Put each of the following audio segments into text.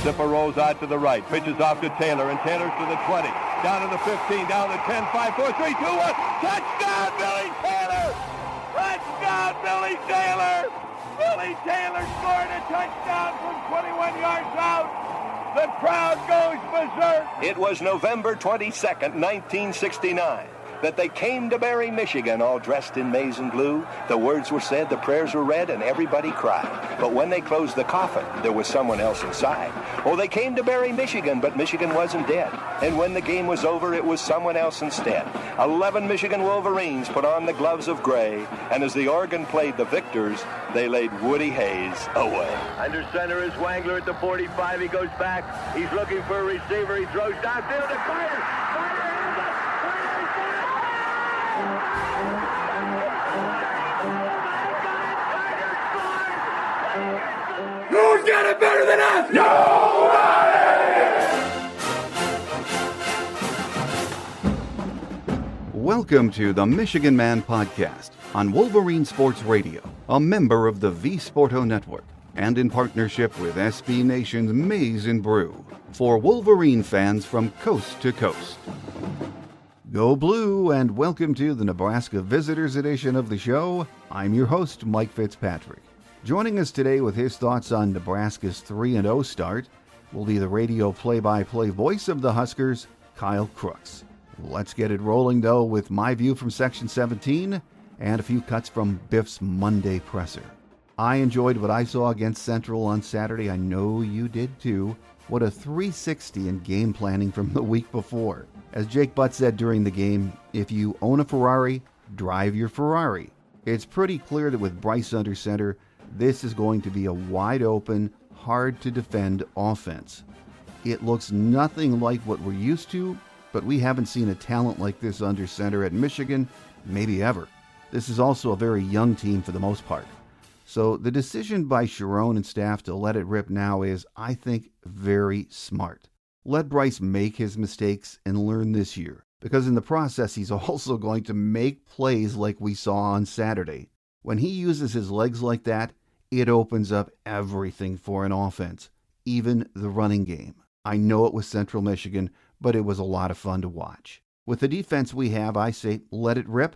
Zipper rolls out to the right, pitches off to Taylor, and Taylor's to the 20, down to the 15, down to 10, 5, 4, 3, 2, 1. Touchdown, Billy Taylor! Touchdown, Billy Taylor! Billy Taylor scored a touchdown from 21 yards out. The crowd goes berserk. It was November 22nd, 1969. That they came to Barry, Michigan, all dressed in maize and blue. The words were said, the prayers were read, and everybody cried. But when they closed the coffin, there was someone else inside. Oh, they came to Barry, Michigan, but Michigan wasn't dead. And when the game was over, it was someone else instead. 11 Michigan Wolverines put on the gloves of gray, and as the organ played the victors, they laid Woody Hayes away. Under center is Wangler at the 45. He goes back. He's looking for a receiver. He throws downfield to Carter. Who's got it better than us? Nobody! Welcome to the Michigan Man Podcast on Wolverine Sports Radio, a member of the V Sporto Network, and in partnership with SB Nation's Maize and Brew, for Wolverine fans from coast to coast. Go Blue, and welcome to the Nebraska Visitors Edition of the show. I'm your host, Mike Fitzpatrick. Joining us today with his thoughts on Nebraska's 3-0 start will be the radio play-by-play voice of the Huskers, Kyle Crooks. Let's get it rolling, though, with my view from Section 17 and a few cuts from Biff's Monday presser. I enjoyed what I saw against Central on Saturday. I know you did too. What a 360 in game planning from the week before. As Jake Butt said during the game, if you own a Ferrari, drive your Ferrari. It's pretty clear that with Bryce under center, this is going to be a wide-open, hard-to-defend offense. It looks nothing like what we're used to, but we haven't seen a talent like this under center at Michigan, maybe ever. This is also a very young team for the most part. So the decision by Sharon and staff to let it rip now is, I think, very smart. Let Bryce make his mistakes and learn this year, because in the process he's also going to make plays like we saw on Saturday. When he uses his legs like that, it opens up everything for an offense, even the running game. I know it was Central Michigan, but it was a lot of fun to watch. With the defense we have, I say let it rip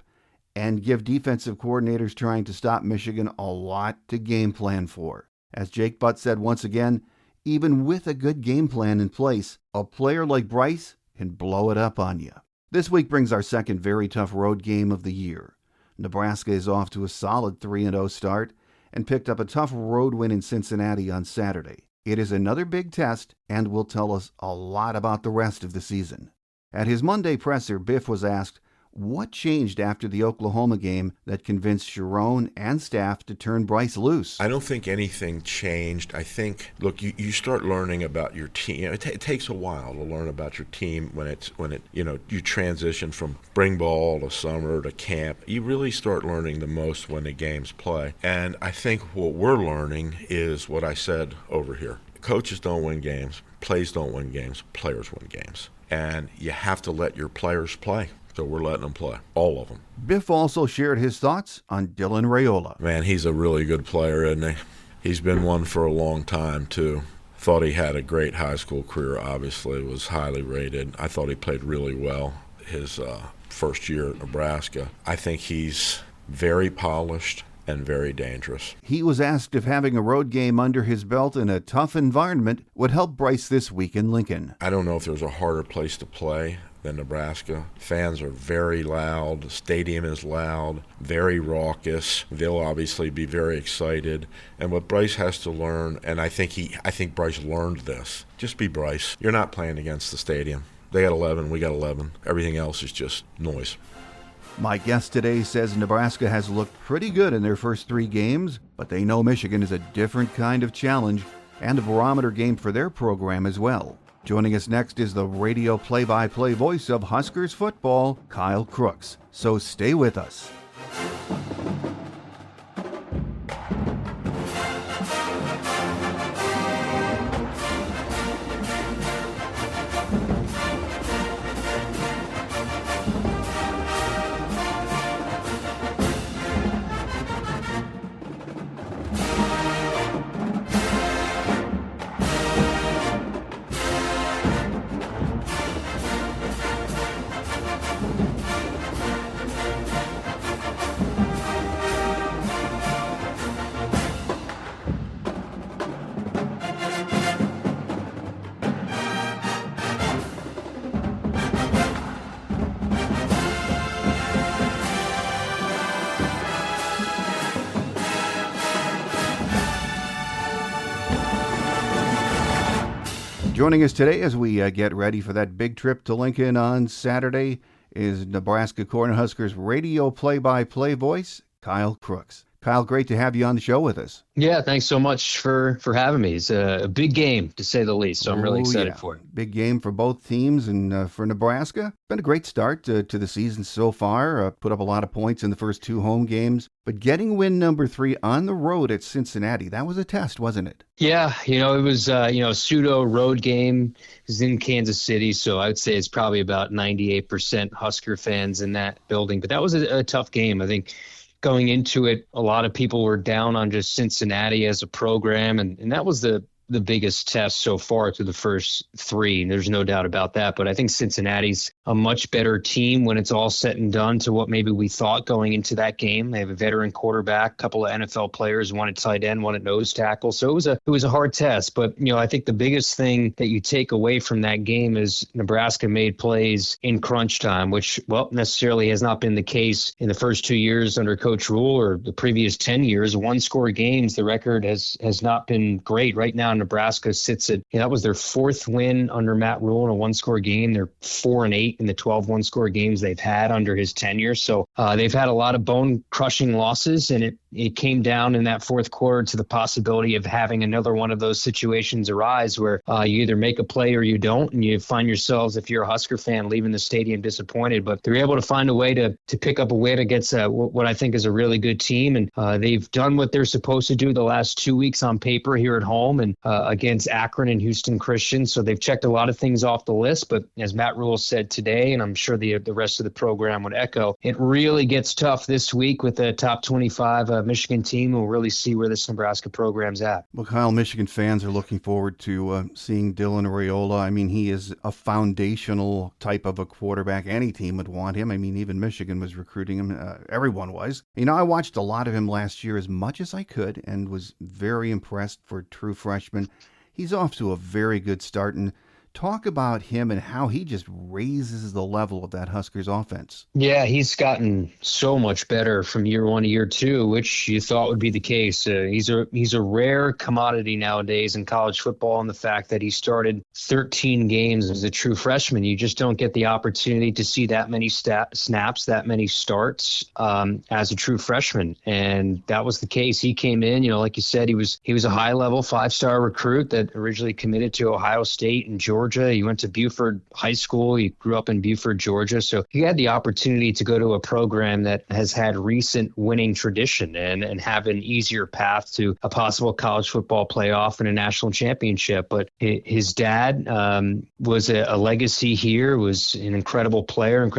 and give defensive coordinators trying to stop Michigan a lot to game plan for. As Jake Butt said once again, even with a good game plan in place, a player like Bryce can blow it up on you. This week brings our second very tough road game of the year. Nebraska is off to a solid 3-0 start and picked up a tough road win in Cincinnati on Saturday. It is another big test and will tell us a lot about the rest of the season. At his Monday presser, Biff was asked what changed after the Oklahoma game that convinced Sharon and staff to turn Bryce loose. I don't think anything changed. I think, look, you start learning about your team. It takes a while to learn about your team when you transition from spring ball to summer to camp. You really start learning the most when the games play. And I think what we're learning is what I said over here. Coaches don't win games. Plays don't win games. Players win games. And you have to let your players play. So we're letting them play, all of them. Biff also shared his thoughts on Dylan Raiola. Man, he's a really good player, isn't he? He's been one for a long time, too. Thought he had a great high school career, obviously, was highly rated. I thought he played really well his first year at Nebraska. I think he's very polished and very dangerous. He was asked if having a road game under his belt in a tough environment would help Bryce this week in Lincoln. I don't know if there's a harder place to play than Nebraska. Fans are very loud. The stadium is loud, very raucous. They'll obviously be very excited. And what Bryce has to learn, and I think Bryce learned this, just be Bryce. You're not playing against the stadium. They got 11, we got 11. Everything else is just noise. My guest today says Nebraska has looked pretty good in their first 3 games, but they know Michigan is a different kind of challenge and a barometer game for their program as well. Joining us next is the radio play-by-play voice of Huskers football, Kyle Crooks. So stay with us. Joining us today as we get ready for that big trip to Lincoln on Saturday is Nebraska Cornhuskers radio play-by-play voice, Kyle Crooks. Kyle, great to have you on the show with us. Yeah, thanks so much for having me. It's a big game, to say the least, so I'm really excited for it. Big game for both teams and for Nebraska. Been a great start to the season so far. Put up a lot of points in the first 2 home games. But getting win number 3 on the road at Cincinnati, that was a test, wasn't it? Yeah, it was a pseudo road game. It was in Kansas City, so I would say it's probably about 98% Husker fans in that building. But that was a tough game. I think going into it, a lot of people were down on just Cincinnati as a program, and that was the biggest test so far through the first 3, and there's no doubt about that. But I think Cincinnati's a much better team when it's all said and done to what maybe we thought going into that game. They have a veteran quarterback, a couple of NFL players, one at tight end, one at nose tackle. So it was a hard test. But, I think the biggest thing that you take away from that game is Nebraska made plays in crunch time, which, necessarily has not been the case in the first 2 years under Coach Ruhle or the previous 10 years. 1-score games, the record has not been great. Right now, Nebraska sits at, that was their 4th win under Matt Ruhle in a 1-score game. They're 4-8 in the 12 1-score games they've had under his tenure. So they've had a lot of bone-crushing losses, and it came down in that 4th quarter to the possibility of having another one of those situations arise where you either make a play or you don't, and you find yourselves, if you're a Husker fan, leaving the stadium disappointed. But they're able to find a way to pick up a win against what I think is a really good team, and they've done what they're supposed to do the last 2 weeks on paper here at home and against Akron and Houston Christian. So they've checked a lot of things off the list. But as Matt Ruhle said today, and I'm sure the rest of the program would echo, it really gets tough this week with the top 25 Michigan team. We'll really see where this Nebraska program's at. Well, Kyle, Michigan fans are looking forward to seeing Dylan Raiola. I mean, he is a foundational type of a quarterback. Any team would want him. I mean, even Michigan was recruiting him. Everyone was. I watched a lot of him last year as much as I could and was very impressed for a true freshman. He's off to a very good start, and talk about him and how he just raises the level of that Huskers offense. Yeah, he's gotten so much better from year 1 to year 2, which you thought would be the case. He's a rare commodity nowadays in college football, and the fact that he started 13 games as a true freshman. You just don't get the opportunity to see that many snaps, that many starts as a true freshman, and that was the case. He came in, like you said, he was a high-level 5-star recruit that originally committed to Ohio State and Georgia. He went to Buford High School. He grew up in Buford, Georgia. So he had the opportunity to go to a program that has had recent winning tradition and have an easier path to a possible college football playoff and a national championship. But his dad was a legacy here, was an incredible player in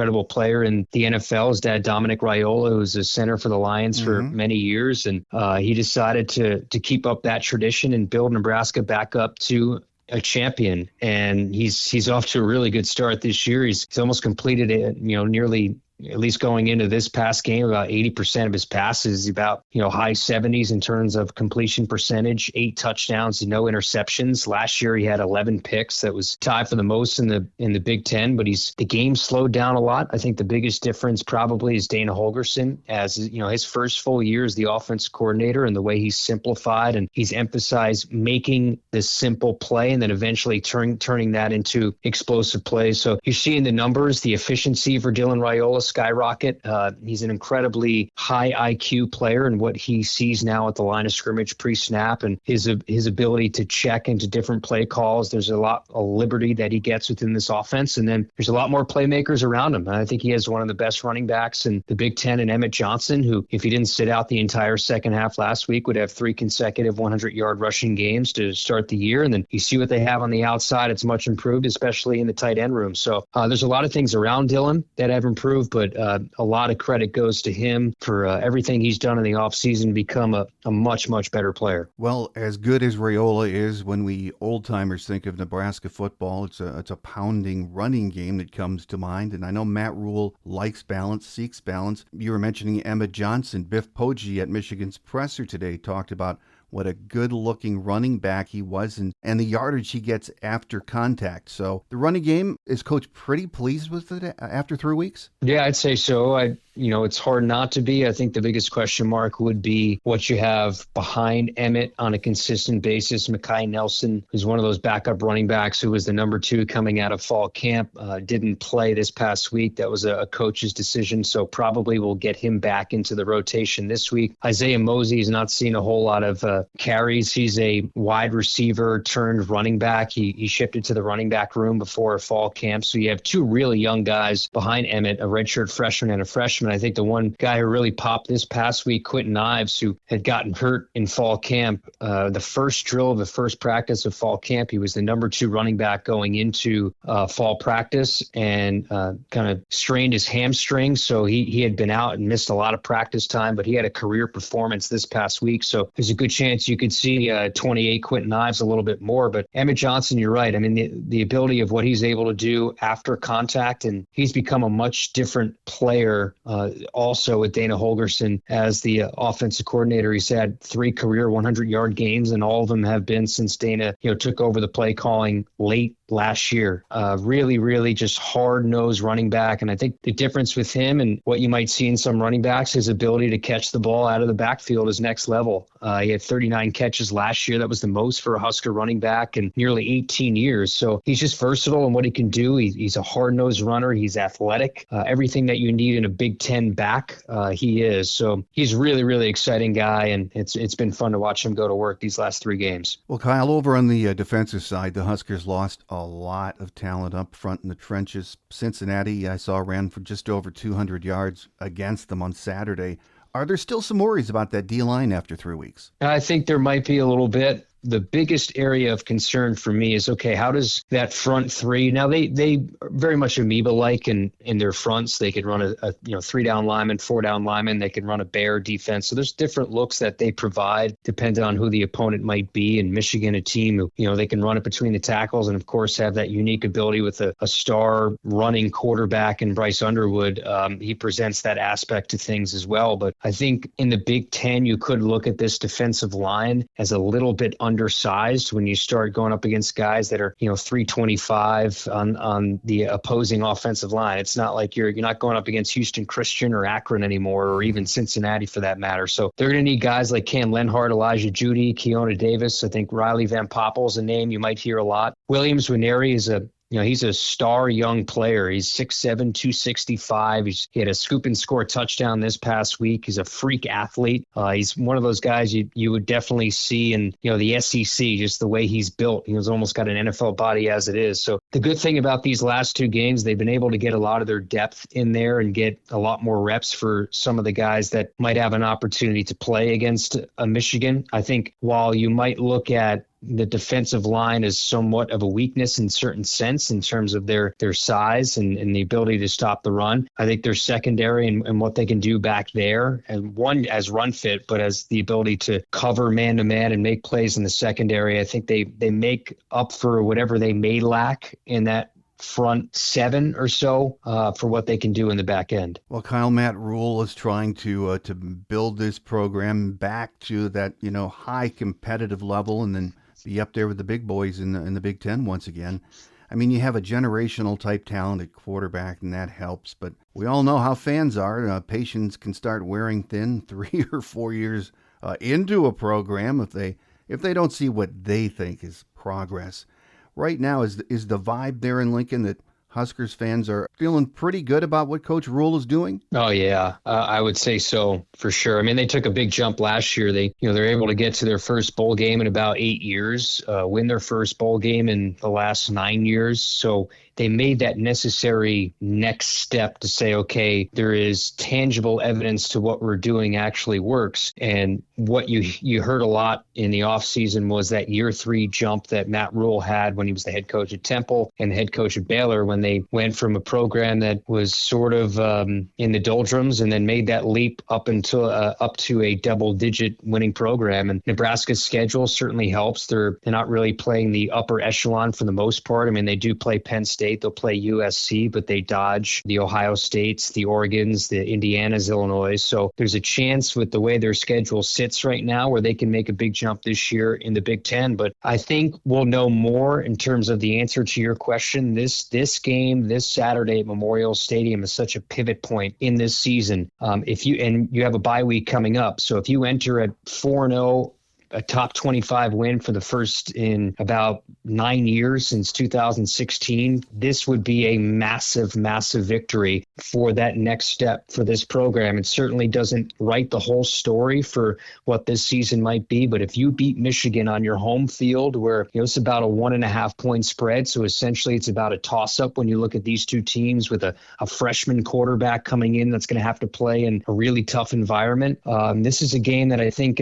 the NFL. His dad, Dominic Raiola, was a center for the Lions for many years. And he decided to keep up that tradition and build Nebraska back up to a champion, and he's off to a really good start this year. He's almost completed it, nearly, at least going into this past game, about 80% of his passes, about, high 70s in terms of completion percentage, 8 touchdowns, no interceptions. Last year he had 11 picks. That was tied for the most in the Big Ten, but the game slowed down a lot. I think the biggest difference probably is Dana Holgorsen, as his first full year as the offense coordinator, and the way he's simplified and he's emphasized making this simple play and then eventually turning that into explosive plays. So you're seeing the numbers, the efficiency for Dylan Raiola skyrocket. He's an incredibly high IQ player, and what he sees now at the line of scrimmage pre-snap and his ability to check into different play calls. There's a lot of liberty that he gets within this offense, and then there's a lot more playmakers around him. And I think he has one of the best running backs in the Big Ten, and Emmett Johnson, who, if he didn't sit out the entire second half last week, would have 3 consecutive 100-yard rushing games to start the year. And then you see what they have on the outside. It's much improved, especially in the tight end room. So there's a lot of things around Dylan that have improved, but a lot of credit goes to him for everything he's done in the offseason to become a much, much better player. Well, as good as Raiola is, when we old-timers think of Nebraska football, it's a pounding running game that comes to mind. And I know Matt Ruhle likes balance, seeks balance. You were mentioning Emmett Johnson. Biff Poggi at Michigan's presser today talked about what a good-looking running back he was and the yardage he gets after contact. So the running game, is Coach pretty pleased with it after 3 weeks? Yeah, I'd say so. it's hard not to be. I think the biggest question mark would be what you have behind Emmett on a consistent basis. Mekhi Nelson, who's one of those backup running backs who was the number 2 coming out of fall camp, didn't play this past week. That was a coach's decision, so probably we'll get him back into the rotation this week. Isaiah Mosey has not seen a whole lot of carries. He's a wide receiver turned running back. He shifted to the running back room before fall camp, so you have 2 really young guys behind Emmett, a redshirt freshman and a freshman. I think the one guy who really popped this past week, Quentin Ives, who had gotten hurt in fall camp, the first drill of the first practice of fall camp, he was the number 2 running back going into fall practice and kind of strained his hamstring. So he had been out and missed a lot of practice time, but he had a career performance this past week. So there's a good chance you could see 28 Quentin Ives a little bit more. But Emmett Johnson, you're right. I mean, the ability of what he's able to do after contact, and he's become a much different player also with Dana Holgerson as the offensive coordinator. He's had 3 career 100-yard games, and all of them have been since Dana took over the play calling late last year. Really, really just hard-nosed running back. And I think the difference with him and what you might see in some running backs, his ability to catch the ball out of the backfield is next level. He had 39 catches last year. That was the most for a Husker running back in nearly 18 years. So he's just versatile in what he can do. He's a hard-nosed runner. He's athletic. Everything that you need in a Big Ten back, he is. So he's really, really exciting guy, and it's been fun to watch him go to work these last 3 games. Well, Kyle, over on the defensive side, the Huskers lost a lot of talent up front in the trenches. Cincinnati, I saw, ran for just over 200 yards against them on Saturday. Are there still some worries about that D-line after 3 weeks? I think there might be a little bit. The biggest area of concern for me is, okay, how does that front 3, now they are very much amoeba-like in their fronts. They could run a 3-down lineman, 4-down lineman. They can run a bear defense. So there's different looks that they provide depending on who the opponent might be. In Michigan, a team who, they can run it between the tackles and, of course, have that unique ability with a star running quarterback in Bryce Underwood. He presents that aspect to things as well. But I think in the Big Ten, you could look at this defensive line as a little bit undersized when you start going up against guys that are 325 on the opposing offensive line. It's not like you're not going up against Houston Christian or Akron anymore, or even Cincinnati for that matter. So they're going to need guys like Cam Lenhart, Elijah Judy, Keona Davis. I think Riley Van Poppel is a name you might hear a lot. Williams Nwaneri is he's a star young player. He's 6'7", 265. He had a scoop and score touchdown this past week. He's a freak athlete. He's one of those guys you would definitely see in the SEC, just the way he's built. He's almost got an NFL body as it is. So the good thing about these last 2 games, they've been able to get a lot of their depth in there and get a lot more reps for some of the guys that might have an opportunity to play against Michigan. I think while you might look at the defensive line is somewhat of a weakness in certain sense in terms of their size and the ability to stop the run. I think their secondary and what they can do back there, and one as run fit, but as the ability to cover man-to-man and make plays in the secondary, I think they make up for whatever they may lack in that front 7 or so for what they can do in the back end. Well, Kyle, Matt Ruhle is trying to build this program back to that high competitive level and then be up there with the big boys in the Big Ten once again. I mean, you have a generational type talented quarterback, and that helps. But we all know how fans are. Patience can start wearing thin 3 or 4 years into a program if they don't see what they think is progress. Right now, is the vibe there in Lincoln that Huskers fans are feeling pretty good about what Coach Ruhle is doing? Oh, yeah. I would say so, for sure. I mean, they took a big jump last year. They're able to get to their first bowl game in about 8 years, win their first bowl game in the last 9 years. So they made that necessary next step to say, okay, there is tangible evidence to what we're doing actually works. And what you heard a lot in the offseason was that year 3 jump that Matt Ruhle had when he was the head coach at Temple and the head coach at Baylor, when they went from a program that was sort of in the doldrums and then made that leap up to a double-digit winning program. And Nebraska's schedule certainly helps. They're not really playing the upper echelon for the most part. I mean, they do play Penn State State. They'll play USC, but they dodge the Ohio States, the Oregons, the Indianas, Illinois. So there's a chance with the way their schedule sits right now where they can make a big jump this year in the Big Ten. But I think we'll know more in terms of the answer to your question. This game, this Saturday at Memorial Stadium is such a pivot point in this season. If you have a bye week coming up. So if you enter at 4-0, a top 25 win for the first in about 9 years since 2016. This would be a massive, massive victory for that next step for this program. It certainly doesn't write the whole story for what this season might be, but if you beat Michigan on your home field where it's about a 1.5 point spread, so essentially it's about a toss-up when you look at these two teams with a freshman quarterback coming in that's going to have to play in a really tough environment. This is a game that I think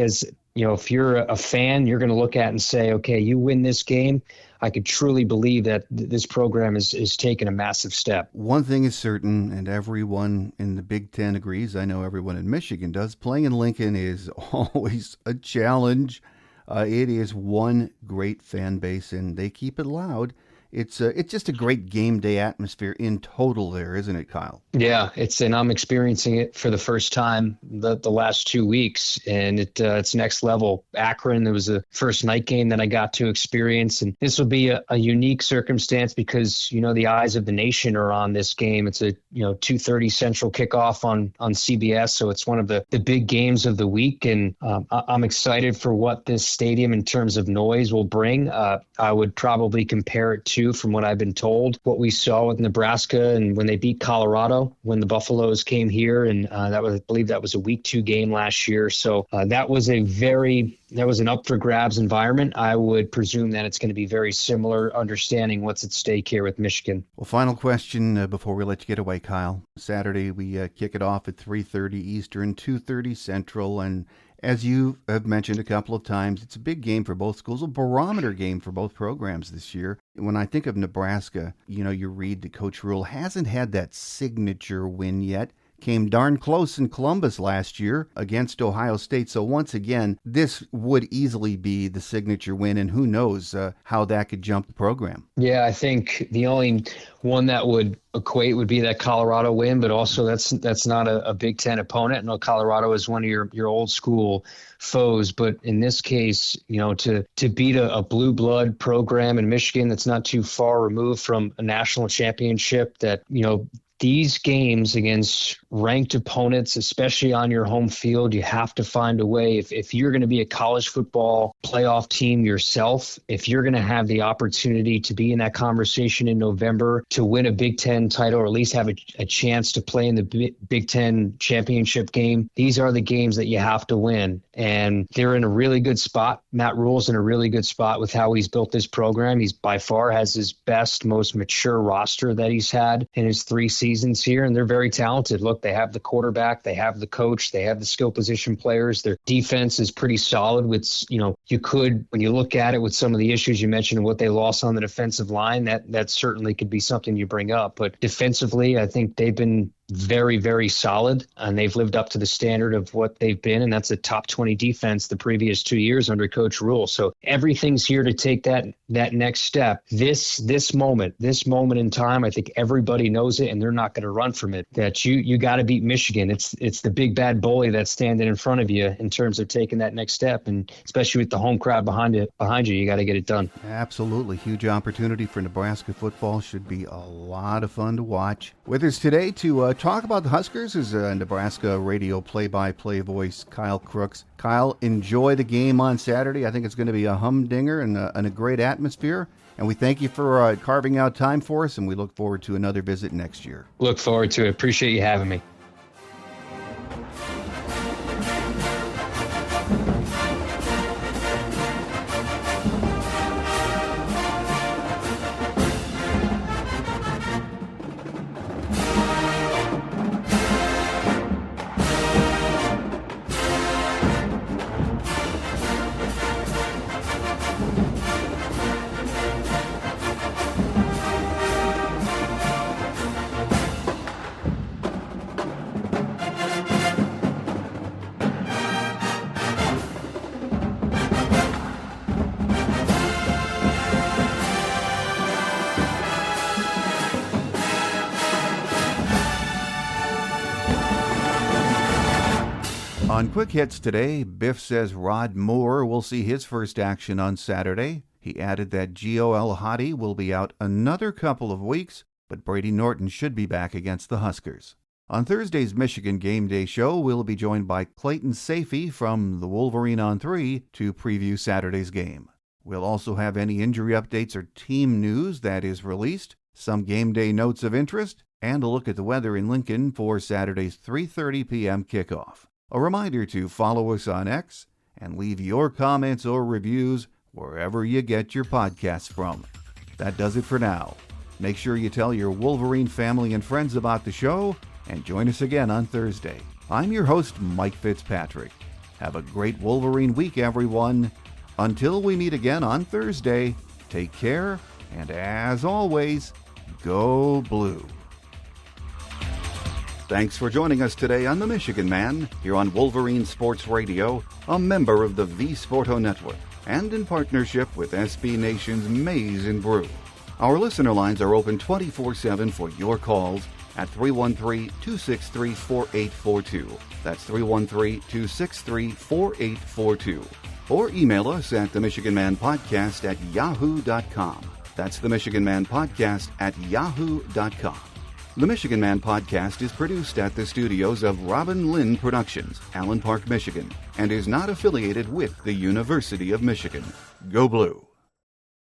if you're a fan, you're going to look at and say, okay, you win this game. I could truly believe that this program is taking a massive step. One thing is certain, and everyone in the Big Ten agrees, I know everyone in Michigan does, playing in Lincoln is always a challenge. It is one great fan base, and they keep it loud. It's just a great game day atmosphere in total there, isn't it, Kyle? Yeah, and I'm experiencing it for the first time the last 2 weeks, and it's next level. Akron, it was the first night game that I got to experience, and this will be a unique circumstance because the eyes of the nation are on this game. It's a 2:30 Central kickoff on CBS, so it's one of the big games of the week, and I'm excited for what this stadium in terms of noise will bring. I would probably compare it to, from what I've been told, what we saw with Nebraska and when they beat Colorado, when the Buffaloes came here, and I believe that was a week 2 game last year. So that was an up for grabs environment. I would presume that it's going to be very similar, understanding what's at stake here with Michigan. Well, final question before we let you get away, Kyle. Saturday, we kick it off at 3:30 Eastern, 2:30 Central, and as you have mentioned a couple of times, it's a big game for both schools, a barometer game for both programs this year. When I think of Nebraska, you read that Coach Ruhle hasn't had that signature win yet. Came darn close in Columbus last year against Ohio State. So once again, this would easily be the signature win, and who knows how that could jump the program. Yeah, I think the only one that would equate would be that Colorado win, but also that's not a Big Ten opponent. No, Colorado is one of your old school foes, but in this case, to beat a blue blood program in Michigan that's not too far removed from a national championship, that these games against ranked opponents, especially on your home field, you have to find a way. If you're going to be a college football playoff team yourself, if you're going to have the opportunity to be in that conversation in November to win a Big Ten title, or at least have a chance to play in the Big Ten championship game, these are the games that you have to win. And they're in a really good spot. Matt Ruhle's in a really good spot with how he's built this program. He's by far has his best, most mature roster that he's had in his 3 seasons here, and they're very talented. Look, they have the quarterback, they have the coach, they have the skill position players. Their defense is pretty solid with, you could, when you look at it with some of the issues you mentioned and what they lost on the defensive line, that certainly could be something you bring up. But defensively, I think they've been very, very solid, and they've lived up to the standard of what they've been, and that's a top 20 defense the previous 2 years under Coach Ruhle. So everything's here to take that next step. This moment in time, I think everybody knows it, and they're not going to run from it. That you got to beat Michigan. It's the big bad bully that's standing in front of you in terms of taking that next step, and especially with the home crowd behind you, you got to get it done. Absolutely, huge opportunity for Nebraska football. Should be a lot of fun to watch. With us today to talk about the Huskers is Nebraska radio play-by-play voice Kyle Crooks. Kyle, enjoy the game on Saturday. I think it's going to be a humdinger and a great atmosphere. And we thank you for carving out time for us, and we look forward to another visit next year. Look forward to it. Appreciate you having me. On Quick Hits today, Biff says Rod Moore will see his first action on Saturday. He added that Gio El-Hadi will be out another couple of weeks, but Brady Norton should be back against the Huskers. On Thursday's Michigan Game Day show, we'll be joined by Clayton Safey from the Wolverine on 3 to preview Saturday's game. We'll also have any injury updates or team news that is released, some game day notes of interest, and a look at the weather in Lincoln for Saturday's 3:30 p.m. kickoff. A reminder to follow us on X and leave your comments or reviews wherever you get your podcasts from. That does it for now. Make sure you tell your Wolverine family and friends about the show, and join us again on Thursday. I'm your host, Mike Fitzpatrick. Have a great Wolverine week, everyone. Until we meet again on Thursday, take care, and as always, go blue. Thanks for joining us today on The Michigan Man, here on Wolverine Sports Radio, a member of the V Sporto Network, and in partnership with SB Nation's Maize and Brew. Our listener lines are open 24/7 for your calls at 313-263-4842. That's 313-263-4842. Or email us at themichiganmanpodcast@yahoo.com. That's themichiganmanpodcast@yahoo.com. The Michigan Man Podcast is produced at the studios of Robin Lynn Productions, Allen Park, Michigan, and is not affiliated with the University of Michigan. Go Blue!